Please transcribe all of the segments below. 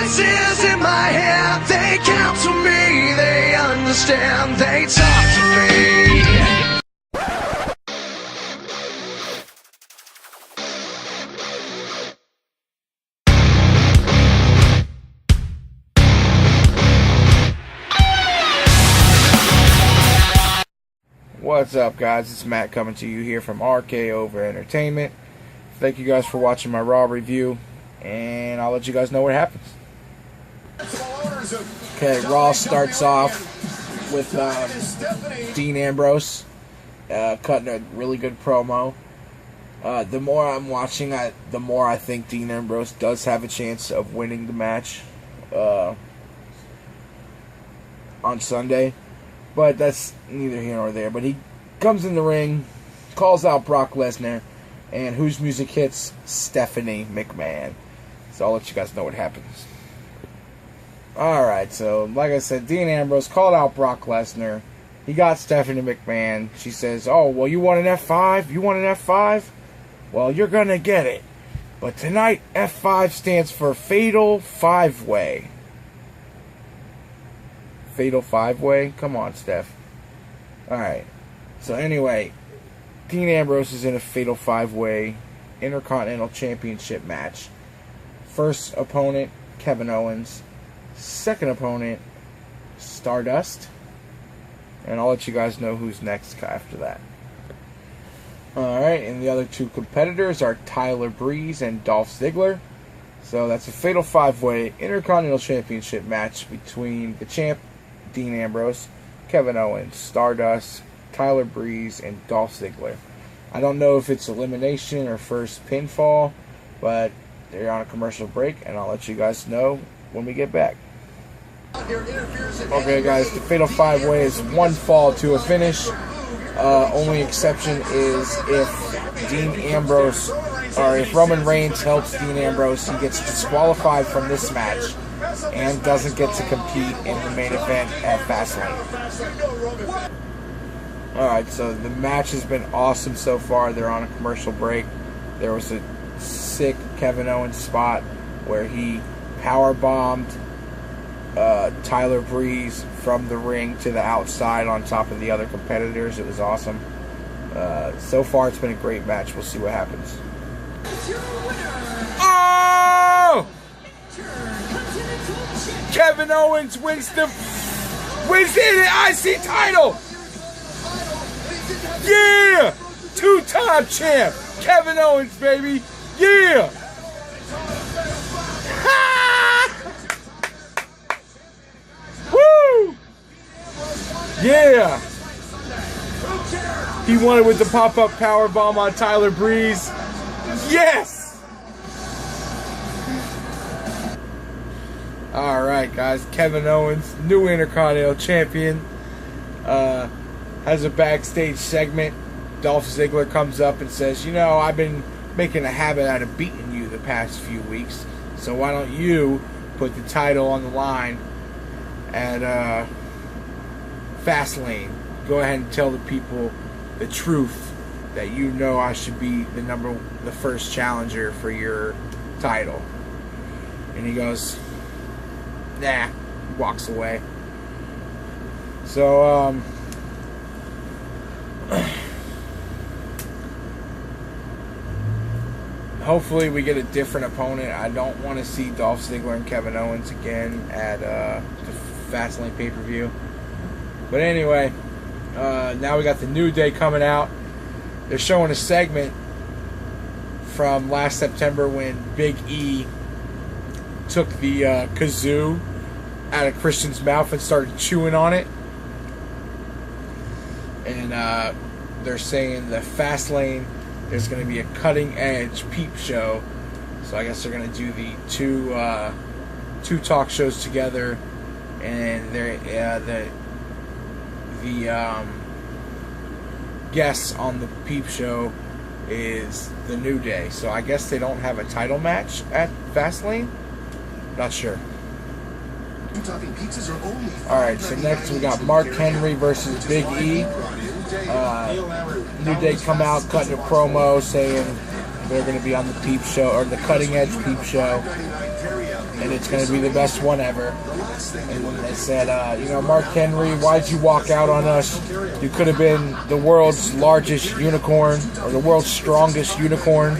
voices in my head, they count to me, they understand, they talk to me. What's up, guys? It's Matt coming to you here from RKO-VER Entertainment. Thank you guys for watching my Raw review, and I'll let you guys know what happens. Okay, Raw starts off with Dean Ambrose cutting a really good promo. The more I'm watching, the more I think Dean Ambrose does have a chance of winning the match on Sunday. But that's neither here nor there. But he comes in the ring, calls out Brock Lesnar, and whose music hits? Stephanie McMahon. So I'll let you guys know what happens. Alright, so like I said, Dean Ambrose called out Brock Lesnar. He got Stephanie McMahon. She says, oh, well, you want an F5? You want an F5? Well, you're going to get it. But tonight, F5 stands for Fatal 5-Way. Fatal 5-Way? Come on, Steph. Alright. So anyway, Dean Ambrose is in a Fatal 5-Way Intercontinental Championship match. First opponent, Kevin Owens. Second opponent, Stardust. And I'll let you guys know who's next after that. Alright, and the other two competitors are Tyler Breeze and Dolph Ziggler. So that's a Fatal 5-Way Intercontinental Championship match between the champ, Dean Ambrose, Kevin Owens, Stardust, Tyler Breeze, and Dolph Ziggler. I don't know if it's elimination or first pinfall, but they're on a commercial break, and I'll let you guys know when we get back. Okay, guys, the Fatal 5-Way is one fall to a finish. Only exception is if Dean Ambrose, or if Roman Reigns helps Dean Ambrose, he gets disqualified from this match and doesn't get to compete in the main event at Fastlane. Alright, so the match has been awesome so far. They're on a commercial break. There was a sick Kevin Owens spot where he powerbombed Tyler Breeze from the ring to the outside on top of the other competitors. It was awesome. So far, it's been a great match. We'll see what happens. Oh! Kevin Owens wins the IC title. Yeah, two-time champ, Kevin Owens, baby. Yeah. Woo! Yeah. He won it with the pop-up powerbomb on Tyler Breeze. Yes. Alright, guys, Kevin Owens, new Intercontinental Champion, has a backstage segment. Dolph Ziggler comes up and says, you know, I've been making a habit out of beating you the past few weeks, so why don't you put the title on the line at Fastlane? Go ahead and tell the people the truth that you know I should be the first challenger for your title. And he goes, nah, walks away. So, hopefully we get a different opponent. I don't want to see Dolph Ziggler and Kevin Owens again at the Fastlane pay-per-view. But anyway, now we got the New Day coming out. They're showing a segment from last September when Big E took the kazoo out of Christian's mouth and started chewing on it. And they're saying the Fastlane, there's going to be a cutting-edge peep show. So I guess they're going to do the two talk shows together, and the guest on the peep show is the New Day. So I guess they don't have a title match at Fastlane. Not sure. Alright, so next we got Mark Henry versus Big E. New Day come out cutting a promo saying They're going to be on the Peep Show, or the Cutting Edge Peep Show, and it's going to be the best one ever. And when they said, Mark Henry, why'd you walk out on us? You could have been the world's largest unicorn, or the world's strongest unicorn,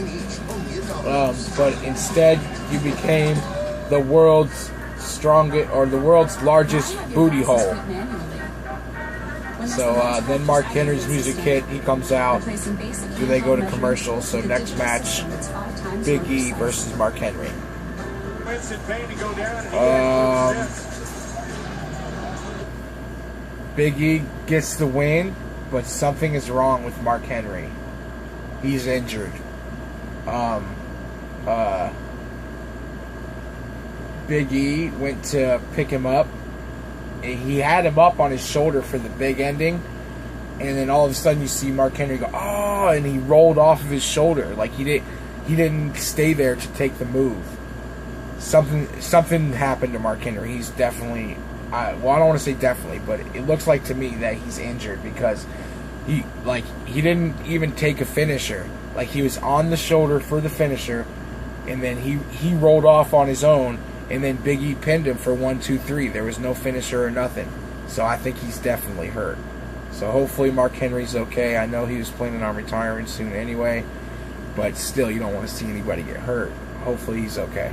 but instead you became the world's strongest, or the world's largest booty hole. So then Mark Henry's music hit. He comes out. Do they go to commercial? So next match, Big E versus Mark Henry. Big E gets the win, but something is wrong with Mark Henry. He's injured. Big E went to pick him up. He had him up on his shoulder for the big ending, and then all of a sudden you see Mark Henry go, oh, and he rolled off of his shoulder. Like he didn't stay there to take the move. Something happened to Mark Henry. He's definitely, I don't want to say definitely, but it looks like to me that he's injured, because he didn't even take a finisher. Like, he was on the shoulder for the finisher, and then he rolled off on his own, and then Big E pinned him for 1, 2, 3. There was no finisher or nothing. So I think he's definitely hurt. So hopefully Mark Henry's okay. I know he was planning on retiring soon anyway, but still, you don't want to see anybody get hurt. Hopefully he's okay.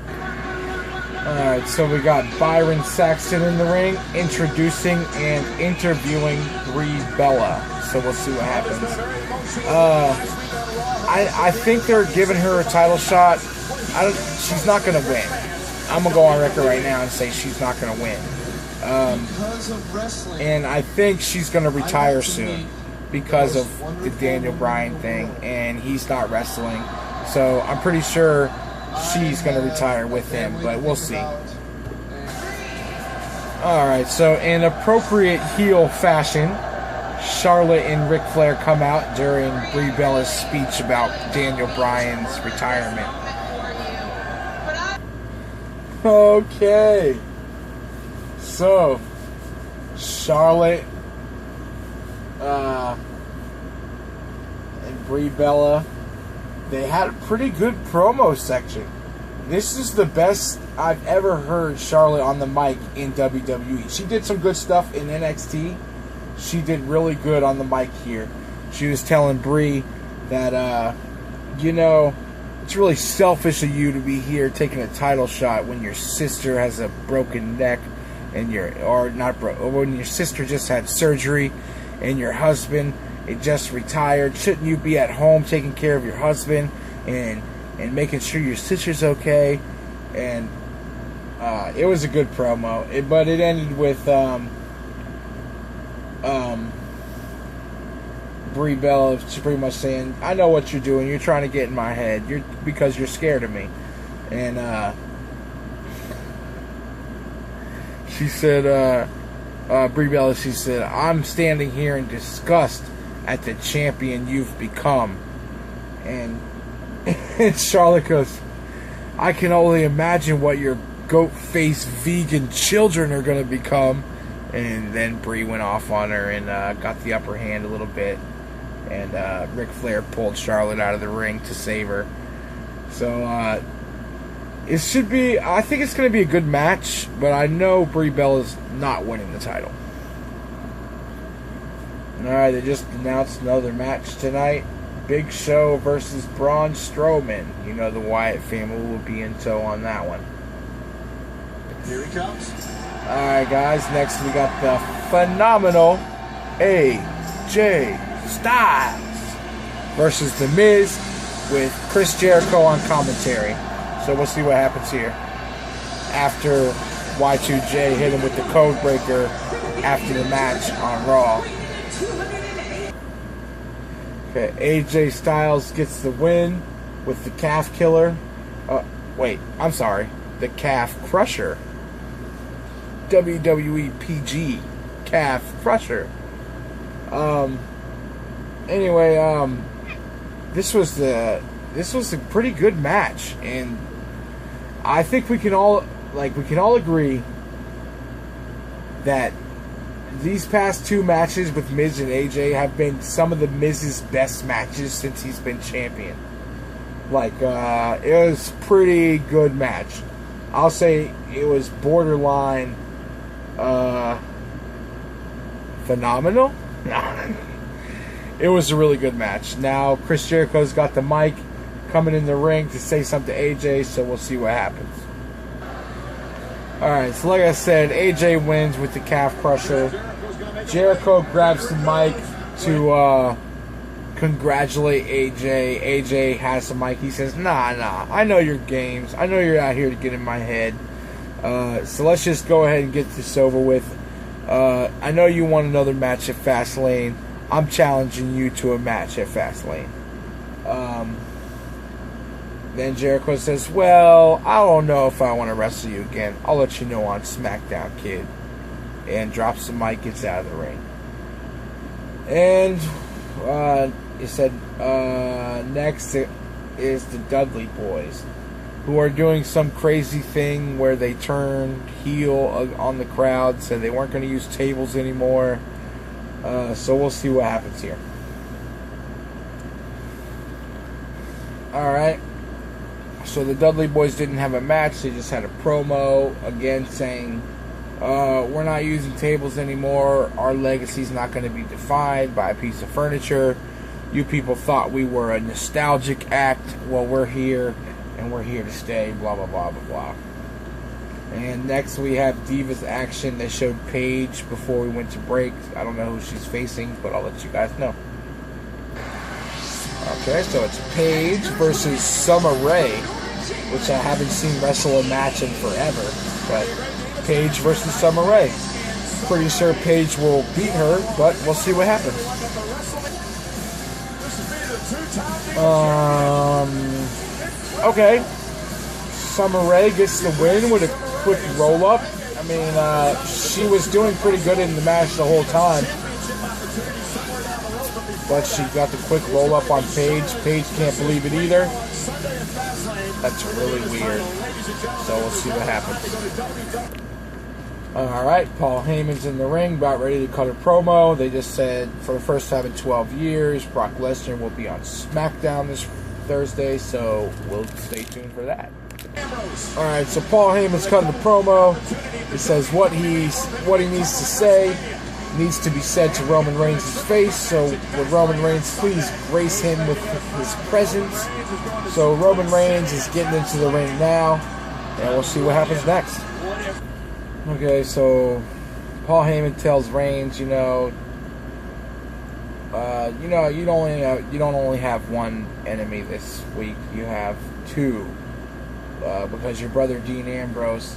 Alright, so we got Byron Saxton in the ring, introducing and interviewing Brie Bella. So we'll see what happens. I think they're giving her a title shot. She's not going to win. I'm going to go on record right now and say she's not going to win. And I think she's going to retire soon because of the Daniel Bryan thing, and he's not wrestling. So I'm pretty sure she's going to retire with him, but we'll see. Alright, so in appropriate heel fashion, Charlotte and Ric Flair come out during Brie Bella's speech about Daniel Bryan's retirement. Okay. So, Charlotte and Brie Bella, they had a pretty good promo section. This is the best I've ever heard Charlotte on the mic in WWE. She did some good stuff in NXT. She did really good on the mic here. She was telling Brie that, it's really selfish of you to be here taking a title shot when your sister has a broken neck, and when your sister just had surgery, and your husband just retired. Shouldn't you be at home taking care of your husband and making sure your sister's okay? And it was a good promo, but it ended with Brie Bella pretty much saying, I know what you're doing. You're trying to get in my head. Because you're scared of me. And she said, Brie Bella, she said, I'm standing here in disgust at the champion you've become. And Charlotte goes, I can only imagine what your goat-faced vegan children are going to become. And then Brie went off on her and got the upper hand a little bit. And Ric Flair pulled Charlotte out of the ring to save her. So it should be, I think it's going to be a good match, but I know Brie Bella's not winning the title. Alright, they just announced another match tonight. Big Show versus Braun Strowman. You know the Wyatt family will be in tow on that one. Here he comes. Alright guys, next we got the phenomenal AJ Styles versus The Miz with Chris Jericho on commentary. So we'll see what happens here after Y2J hit him with the code breaker after the match on Raw. Okay, AJ Styles gets the win with the Calf Killer. The Calf Crusher. WWE PG Calf Crusher. This was a pretty good match, and I think we can all agree that these past 2 matches with Miz and AJ have been some of the Miz's best matches since he's been champion. Like, it was a pretty good match. I'll say it was borderline phenomenal. It was a really good match. Now Chris Jericho's got the mic coming in the ring to say something to AJ, so we'll see what happens. Alright, so like I said, AJ wins with the calf crusher. Jericho grabs the mic to congratulate AJ. AJ has the mic. He says, nah, I know your games. I know you're out here to get in my head. So let's just go ahead and get this over with. I know you want another match at Fastlane. I'm challenging you to a match at Fastlane. Then Jericho says, well, I don't know if I want to wrestle you again. I'll let you know on SmackDown, kid. And drops the mic, gets out of the ring. And he said, next is the Dudley Boys, who are doing some crazy thing where they turned heel on the crowd, said they weren't going to use tables anymore. So we'll see what happens here. Alright. So the Dudley Boys didn't have a match. They just had a promo, again saying, we're not using tables anymore. Our legacy's not going to be defined by a piece of furniture. You people thought we were a nostalgic act. Well, we're here, and we're here to stay, blah, blah, blah, blah, blah. And next we have Divas Action. They showed Paige before we went to break. I don't know who she's facing, but I'll let you guys know. Okay, so it's Paige versus Summer Rae, which I haven't seen wrestle a match in forever. But Paige versus Summer Rae. Pretty sure Paige will beat her, but we'll see what happens. Okay. Summer Rae gets the win with a quick roll-up. I mean, she was doing pretty good in the match the whole time. But she got the quick roll-up on Paige. Paige can't believe it either. That's really weird. So we'll see what happens. Alright, Paul Heyman's in the ring, about ready to cut a promo. They just said, for the first time in 12 years, Brock Lesnar will be on SmackDown this Thursday, so we'll stay tuned for that. Alright, so Paul Heyman's cutting the promo. He says what he needs to say needs to be said to Roman Reigns' face, so would Roman Reigns please grace him with his presence. So Roman Reigns is getting into the ring now, and we'll see what happens next. Okay, so Paul Heyman tells Reigns, you don't only have one enemy this week, you have two, because your brother Dean Ambrose,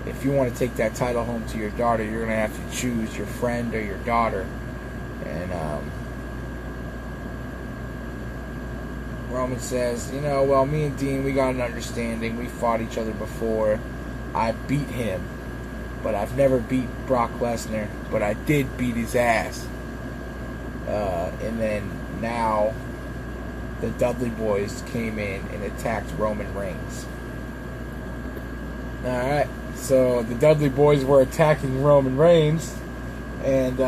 if you want to take that title home to your daughter, you're going to have to choose your friend or your daughter. And Roman says, well, me and Dean, we got an understanding. We fought each other before. I beat him, but I've never beat Brock Lesnar, but I did beat his ass. And then now the Dudley Boys came in and attacked Roman Reigns. Alright, so the Dudley Boys were attacking Roman Reigns, and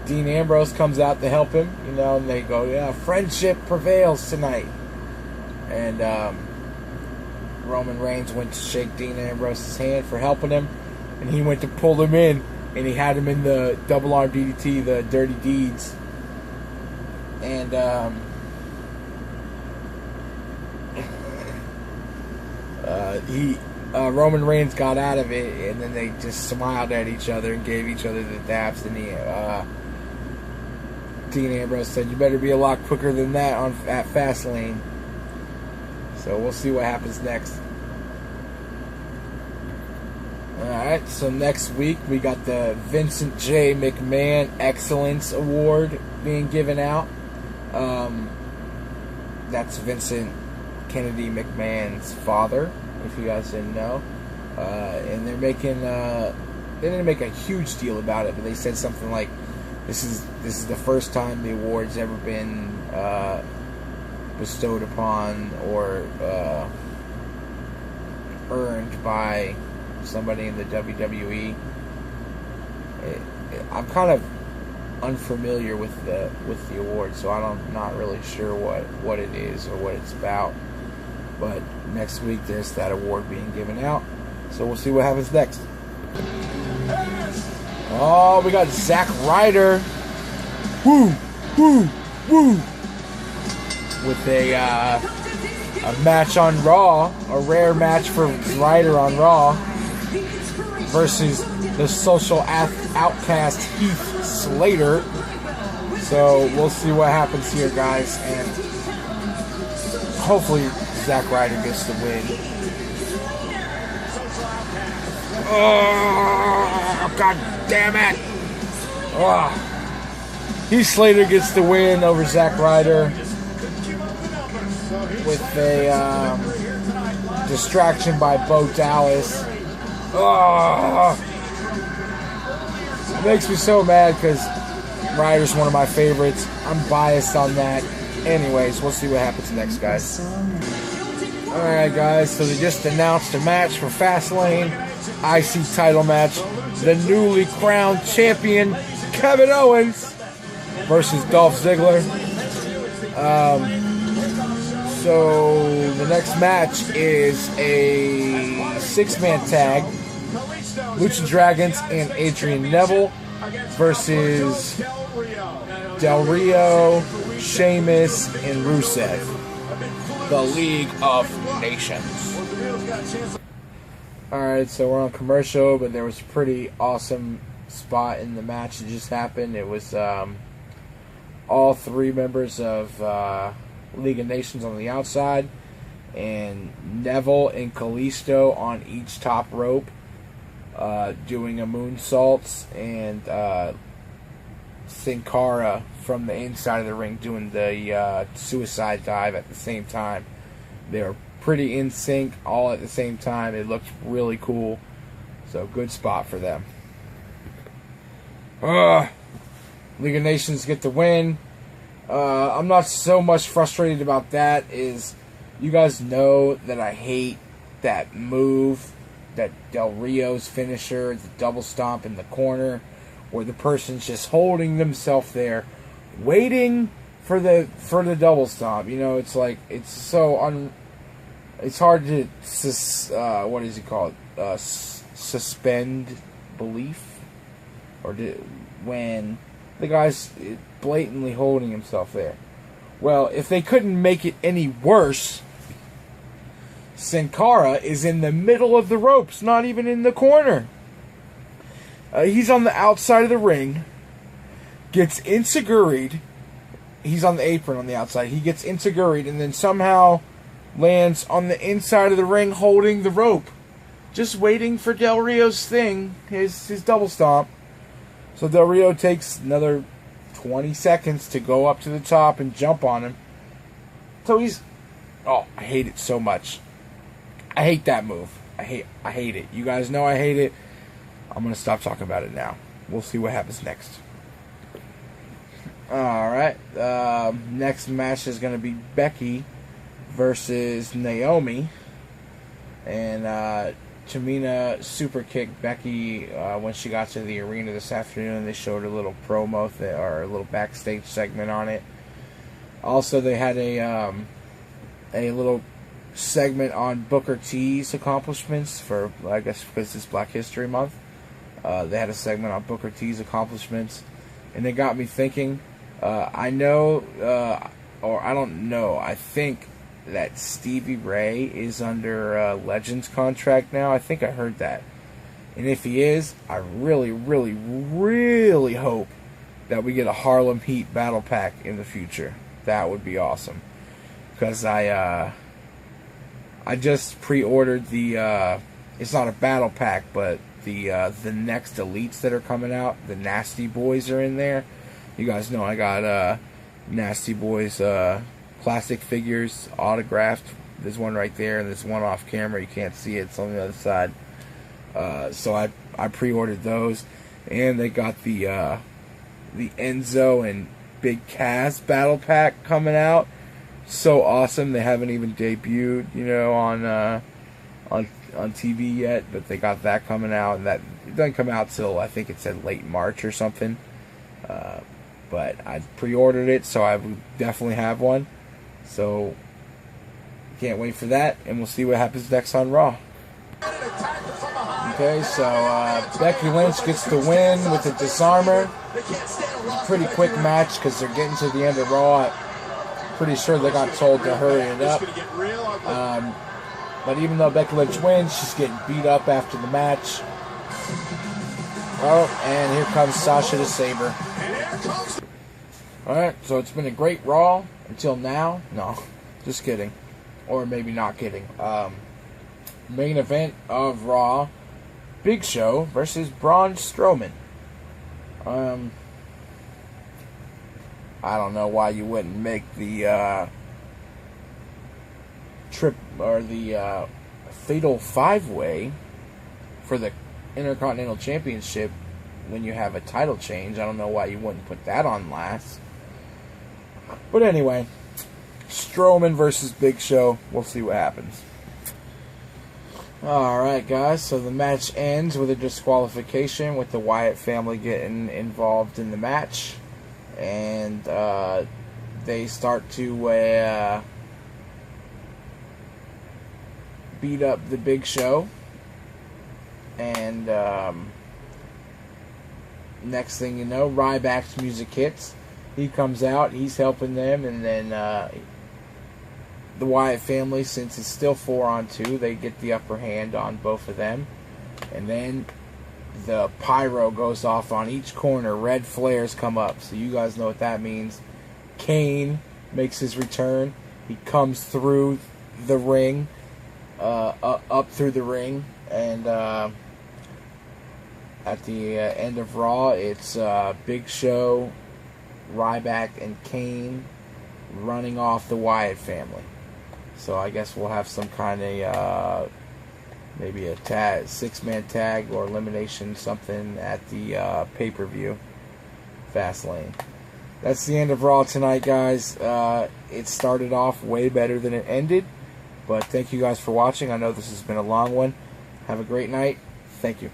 Dean Ambrose comes out to help him, and they go, yeah, friendship prevails tonight. And Roman Reigns went to shake Dean Ambrose's hand for helping him, and he went to pull him in, and he had him in the double arm DDT, the Dirty Deeds. And Roman Reigns got out of it, and then they just smiled at each other and gave each other the daps. And Dean Ambrose said, "You better be a lot quicker than that at Fastlane." So we'll see what happens next. Alright, so next week we got the Vincent J. McMahon Excellence Award being given out. That's Vincent Kennedy McMahon's father, if you guys didn't know. And they're making they didn't make a huge deal about it, but they said something like, this is the first time the award's ever been bestowed upon or earned by somebody in the WWE. I'm kind of unfamiliar with the award, so I'm not really sure what it is or what it's about. But next week there's that award being given out, so we'll see what happens next. Oh, we got Zack Ryder. Woo, woo, woo. With a match on Raw, a rare match for Ryder on Raw, versus the social outcast Heath Slater. So we'll see what happens here, guys, and hopefully Zack Ryder gets the win. Oh, God damn it! Oh. Heath Slater gets the win over Zack Ryder with a distraction by Bo Dallas. Oh. It makes me so mad because Ryder's one of my favorites. I'm biased on that. Anyways, we'll see what happens next, guys. Alright, guys, so they just announced a match for Fastlane. IC title match. The newly crowned champion, Kevin Owens, versus Dolph Ziggler. So the next match is a 6-man tag. Lucha Dragons and Adrian Neville versus Del Rio, Sheamus, and Rusev. The League of Nations. Alright, so we're on commercial, but there was a pretty awesome spot in the match that just happened. It was all 3 members of League of Nations on the outside, and Neville and Kalisto on each top rope, doing a moonsaults, and Sin Cara from the inside of the ring doing the suicide dive at the same time. They were pretty in sync all at the same time. It looked really cool. So good spot for them. League of Nations get the win. I'm not so much frustrated about that. Is you guys know that I hate that move, that Del Rio's finisher, the double stomp in the corner, where the person's just holding themselves there, waiting for the double stomp. You know, it's like it's so it's hard to what is it called? Suspend belief, or when the guy's blatantly holding himself there. Well, if they couldn't make it any worse, Sin Cara is in the middle of the ropes, not even in the corner. He's on the outside of the ring, gets inseguried. He's on the apron on the outside. He gets inseguried and then somehow lands on the inside of the ring holding the rope, just waiting for Del Rio's thing, his double stomp. So Del Rio takes another 20 seconds to go up to the top and jump on him. So he's... Oh, I hate it so much. I hate that move. I hate it. You guys know I hate it. I'm going to stop talking about it now. We'll see what happens next. Alright. Next match is going to be Becky versus Naomi. And Tamina super kicked Becky when she got to the arena this afternoon. They showed a little promo or a little backstage segment on it. Also, they had a little segment on Booker T's accomplishments for, I guess, because it's Black History Month. They had a segment on Booker T's accomplishments, and it got me thinking. I know, or I don't know, I think that Stevie Ray is under Legends contract now. I think I heard that. And if he is, I really, really, really hope that we get a Harlem Heat battle pack in the future. That would be awesome. Because I just pre-ordered the, it's not a battle pack, but the next elites that are coming out. The Nasty Boys are in there. You guys know I got Nasty Boys classic figures autographed. There's one right there, and there's one off camera. You can't see it. It's on the other side. So I pre-ordered those, and they got the Enzo and Big Cass battle pack coming out. So awesome. They haven't even debuted, you know, on on TV yet, but they got that coming out, and that it doesn't come out till I think it said late March or something. But I pre-ordered it, so I would definitely have one. So can't wait for that, and we'll see what happens next on Raw. Okay, so Becky Lynch gets the win with a disarmer. Pretty quick match because they're getting to the end of Raw. Pretty sure they got told to hurry it up. But even though Becky Lynch wins, she's getting beat up after the match. Oh, and here comes Sasha to save her. Alright, so it's been a great Raw until now. No, just kidding. Or maybe not kidding. Main event of Raw, Big Show versus Braun Strowman. I don't know why you wouldn't make the trip or the fatal 5-way for the Intercontinental Championship when you have a title change. I don't know why you wouldn't put that on last. But anyway, Strowman versus Big Show. We'll see what happens. Alright, guys, so the match ends with a disqualification with the Wyatt family getting involved in the match. And they start to beat up the Big Show. And next thing you know, Ryback's music hits. He comes out, he's helping them, and then the Wyatt family, since it's still 4-on-2, they get the upper hand on both of them. And then the pyro goes off on each corner. Red flares come up, so you guys know what that means. Kane makes his return. He comes through the ring, up through the ring, and at the end of Raw, it's Big Show, Ryback, and Kane running off the Wyatt family. So I guess we'll have some kind of maybe a tag, 6-man tag or elimination, something at the pay-per-view, Fastlane. That's the end of Raw tonight, guys. It started off way better than it ended, but thank you guys for watching. I know this has been a long one. Have a great night. Thank you.